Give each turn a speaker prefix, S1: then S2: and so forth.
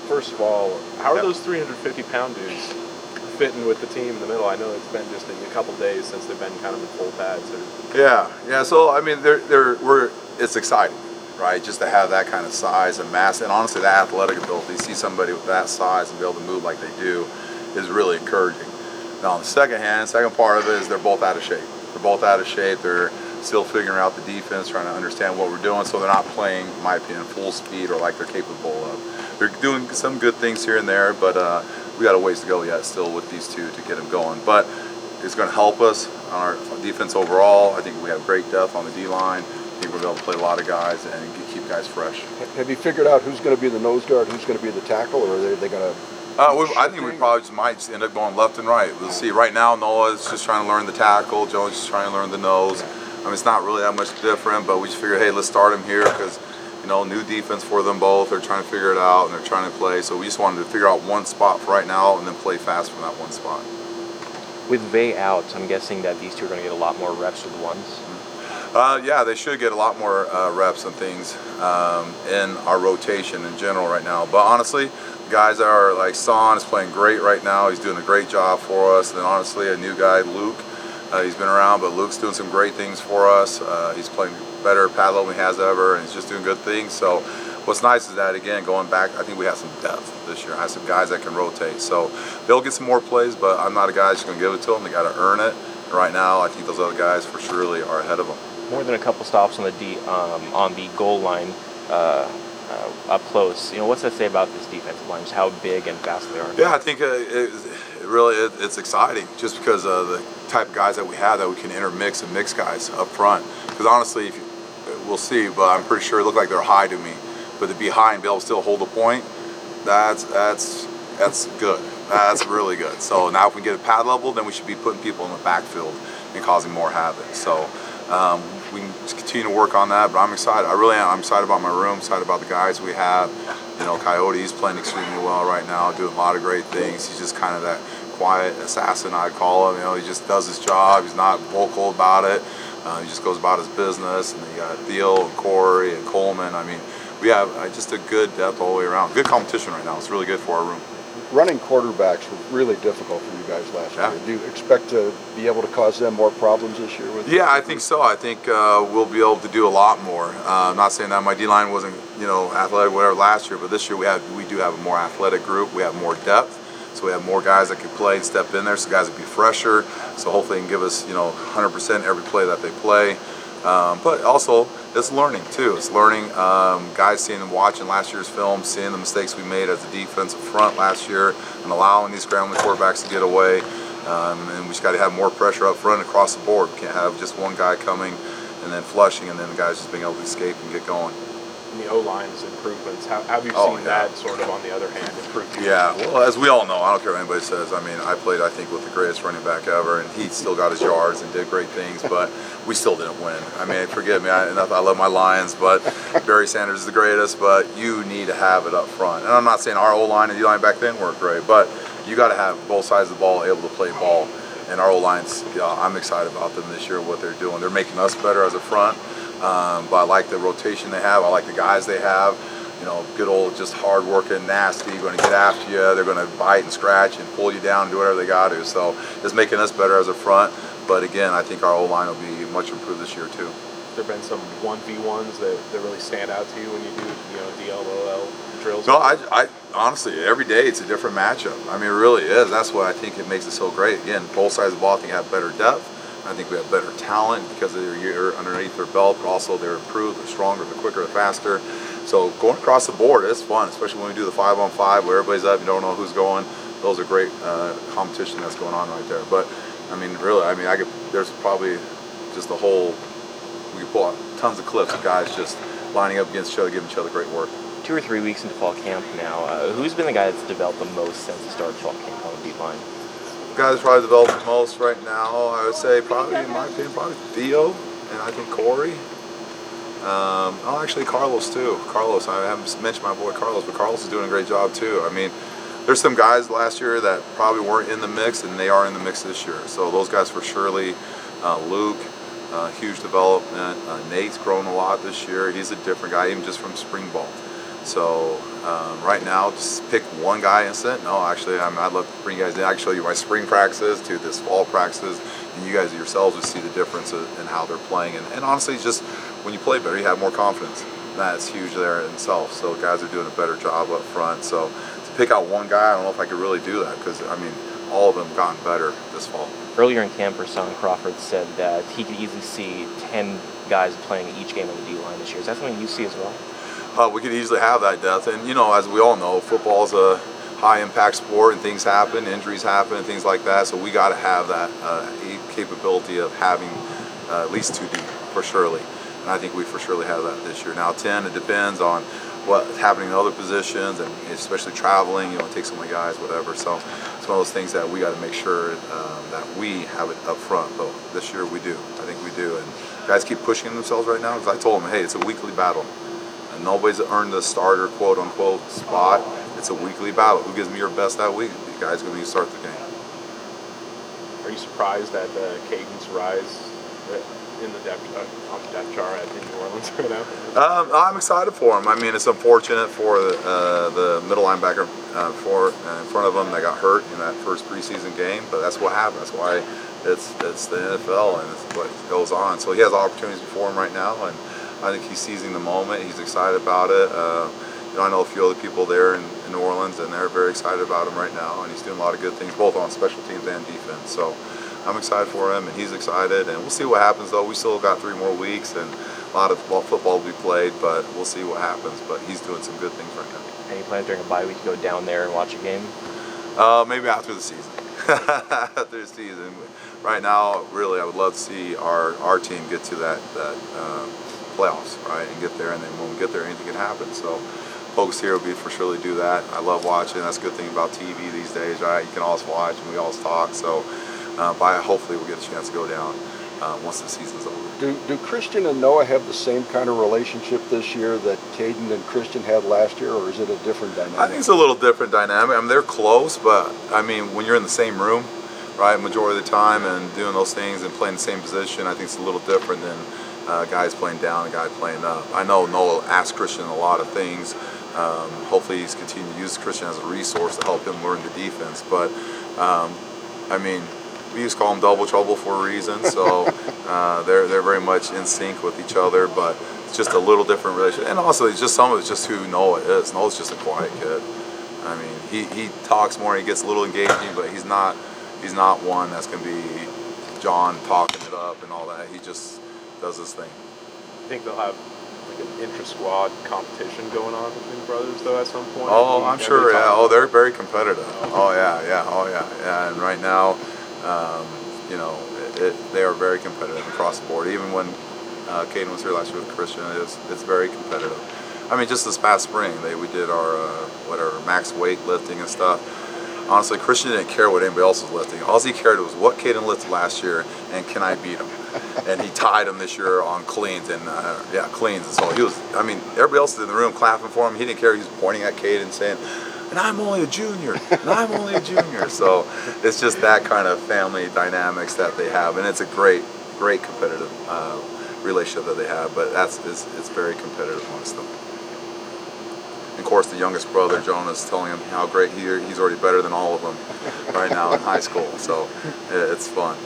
S1: First of all, how are
S2: Yep.
S1: those 350-pound dudes fitting with the team in the middle? I know it's been just a couple days since they've been kind of in full pads.
S2: Yeah. So I mean, it's exciting, right? Just to have that kind of size and mass, and honestly, that athletic ability. See somebody with that size and be able to move like they do, is really encouraging. Now, on the second part of it is they're both out of shape. They're both out of shape. They're still figuring out the defense, trying to understand what we're doing, so they're not playing, in my opinion, full speed or like they're capable of. They're doing some good things here and there, but we got a ways to go yet still with these two to get them going. But it's going to help us on our defense overall. I think we have great depth on the D-line. I think we're going to be able to play a lot of guys and keep guys fresh.
S3: Have you figured out who's going to be the nose guard, who's going to be the tackle, or are they going to...
S2: I think we probably might end up going left and right. We'll see. Right now, Noah's just trying to learn the tackle. Jones just trying to learn the nose. I mean, it's not really that much different, but we just figured, hey, let's start him here because, new defense for them both. They're trying to figure it out, and they're trying to play. So we just wanted to figure out one spot for right now and then play fast from that one spot.
S4: With Vay out, I'm guessing that these two are going to get a lot more reps with the ones.
S2: Yeah, they should get a lot more reps and things in our rotation in general right now. But honestly, guys that are like Son is playing great right now. He's doing a great job for us. And then honestly, a new guy, Luke, he's been around, but Luke's doing some great things for us. He's playing better pad level than he has ever, and he's just doing good things. So what's nice is that, again, going back, I think we have some depth this year. I have some guys that can rotate. So they'll get some more plays, but I'm not a guy that's going to give it to them. They got to earn it. And right now, I think those other guys for surely are ahead of them.
S4: More than a couple stops on the goal line up close. What's that say about this defensive line? Just how big and fast they are?
S2: Yeah, I think it's exciting just because of the type of guys that we have that we can intermix and mix guys up front. Because honestly, we'll see, but I'm pretty sure it looked like they're high to me. But to be high and be able to still hold a point, that's good. That's really good. So now if we get a pad level, then we should be putting people in the backfield and causing more havoc. So we can just continue to work on that, but I'm excited. I really am. I'm excited about my room, excited about the guys we have. Coyote, he's playing extremely well right now, doing a lot of great things. He's just kind of that quiet assassin, I'd call him. He just does his job. He's not vocal about it. He just goes about his business. And then you got Theo and Corey and Coleman. I mean, we have just a good depth all the way around. Good competition right now. It's really good for our room.
S3: Running quarterbacks was really difficult for you guys last year. Do you expect to be able to cause them more problems this year?
S2: Yeah, I think so. I think we'll be able to do a lot more. I'm not saying that my D-line wasn't, athletic whatever last year, but this year we do have a more athletic group. We have more depth, so we have more guys that can play and step in there. So guys will be fresher. So hopefully they can give us, 100% every play that they play. But also, it's learning too. It's learning. Guys seeing and watching last year's film, seeing the mistakes we made as a defensive front last year, and allowing these scrambling quarterbacks to get away. And we just got to have more pressure up front across the board. We can't have just one guy coming and then flushing, and then the guys just being able to escape and get going.
S1: And the O-line's improvements. How have you seen that sort of, on the other hand, improve?
S2: Yeah, well, as we all know, I don't care what anybody says. I mean, I played, I think, with the greatest running back ever, and he still got his yards and did great things, but we still didn't win. I mean, forgive me, I love my Lions, but Barry Sanders is the greatest, but you need to have it up front. And I'm not saying our O-line and D-line back then weren't great, but you got to have both sides of the ball able to play ball. And our O-lines, I'm excited about them this year, what they're doing. They're making us better as a front. But I like the rotation they have. I like the guys they have. Good old, just hard-working, nasty, going to get after you. They're going to bite and scratch and pull you down and do whatever they got to. So it's making us better as a front. But again, I think our O-line will be much improved this year too.
S1: There been some 1v1s that really stand out to you when you do, DLOL drills?
S2: No, I honestly, every day it's a different matchup. I mean, it really is. That's what I think it makes it so great. Again, both sides of the ball, I think, have better depth. I think we have better talent because of their year underneath their belt, but also they're improved, they're stronger, they're quicker, they're faster. So going across the board is fun, especially when we do the 5-on-5 where everybody's up, you don't know who's going. Those are great competition that's going on right there. But I mean, really, there's probably just the whole, we could pull out tons of clips of guys just lining up against each other, giving each other great work.
S4: 2 or 3 weeks into fall camp now, who's been the guy that's developed the most since the start of fall camp on the deep line?
S2: The guy that's probably developed the most right now, I would say, probably, in my opinion, probably Theo, and I think Corey. Actually Carlos too. Carlos, I haven't mentioned my boy Carlos, but Carlos is doing a great job too. I mean, there's some guys last year that probably weren't in the mix, and they are in the mix this year. So those guys for surely. Luke, huge development. Nate's grown a lot this year. He's a different guy, even just from spring ball. So right now, just pick one guy instant. No, actually, I'd love to bring you guys in. I can show you my spring practices to this fall practices, and you guys yourselves would see the difference in how they're playing. And honestly, just when you play better, you have more confidence. And that's huge there in itself. So guys are doing a better job up front. So to pick out one guy, I don't know if I could really do that because, I mean, all of them have gotten better this fall.
S4: Earlier in camp, Rashawn Crawford said that he could easily see 10 guys playing each game on the D-line this year. Is that something you see as well?
S2: We could easily have that depth, and as we all know, football is a high-impact sport, and things happen, injuries happen, and things like that. So we got to have that capability of having at least 2 deep for surely, and I think we for surely have that this year. Now 10, it depends on what's happening in other positions, and especially traveling. It takes so many guys, whatever. So it's one of those things that we got to make sure that we have it up front. But this year we do. I think we do, and guys keep pushing themselves right now because I told them, hey, it's a weekly battle. And nobody's earned the starter quote-unquote spot. It's a weekly battle. Who gives me your best that week? You guys going to start the game.
S1: Are you surprised at Caden's rise in the on the depth chart in New Orleans right now?
S2: I'm excited for him. I mean, it's unfortunate for the middle linebacker in front of him that got hurt in that first preseason game, but that's what happened. That's why it's the NFL and it's what goes on. So he has opportunities before him right now, and I think he's seizing the moment. He's excited about it. I know a few other people there in New Orleans, and they're very excited about him right now. And he's doing a lot of good things, both on special teams and defense. So I'm excited for him, and he's excited. And we'll see what happens, though. We still got 3 more weeks, and a lot of football will be played, but we'll see what happens. But he's doing some good things right now.
S4: Any plans during a bye week to go down there and watch a game?
S2: Maybe after the season. After the season. Right now, really, I would love to see our team get to that playoffs, right, and get there, and then when we get there, anything can happen. So folks here will be for surely do that. I love watching. That's a good thing about TV these days, right? You can always watch and we always talk. So hopefully we'll get a chance to go down once the season's over.
S3: Do Christian and Noah have the same kind of relationship this year that Caden and Christian had last year, or is it a different dynamic?
S2: I think it's a little different dynamic. I mean, they're close, but I mean, when you're in the same room, right, majority of the time and doing those things and playing the same position, I think it's a little different than guys playing down and guys playing up. I know Noah asked Christian a lot of things. Hopefully he's continuing to use Christian as a resource to help him learn the defense. But, I mean, we used to call them double trouble for a reason. So they're very much in sync with each other. But it's just a little different relationship. And also, it's just some of it's just who Noah is. Noah's just a quiet kid. I mean, he talks more, he gets a little engaging, but he's not one that's going to be John talking it up and all that. He just does his thing.
S1: I think they'll have like an intra-squad competition going on between the brothers, though, at some point.
S2: Oh, I'm sure. Yeah. Oh, they're very competitive. Oh, yeah. Oh, yeah. Yeah. And right now, they are very competitive across the board. Even when Caden was here last year with Christian, it's very competitive. I mean, just this past spring, we did our max weight lifting and stuff. Honestly, Christian didn't care what anybody else was lifting. All he cared was what Caden lifted last year and can I beat him. And he tied him this year on cleans and cleans. And so he was. I mean, everybody else in the room clapping for him. He didn't care. He was pointing at Caden saying, "And I'm only a junior. And I'm only a junior." So it's just that kind of family dynamics that they have, and it's a great competitive relationship that they have. But it's very competitive amongst them. Of course, the youngest brother, Jonah's, telling him how great he's already better than all of them right now in high school. So it's fun.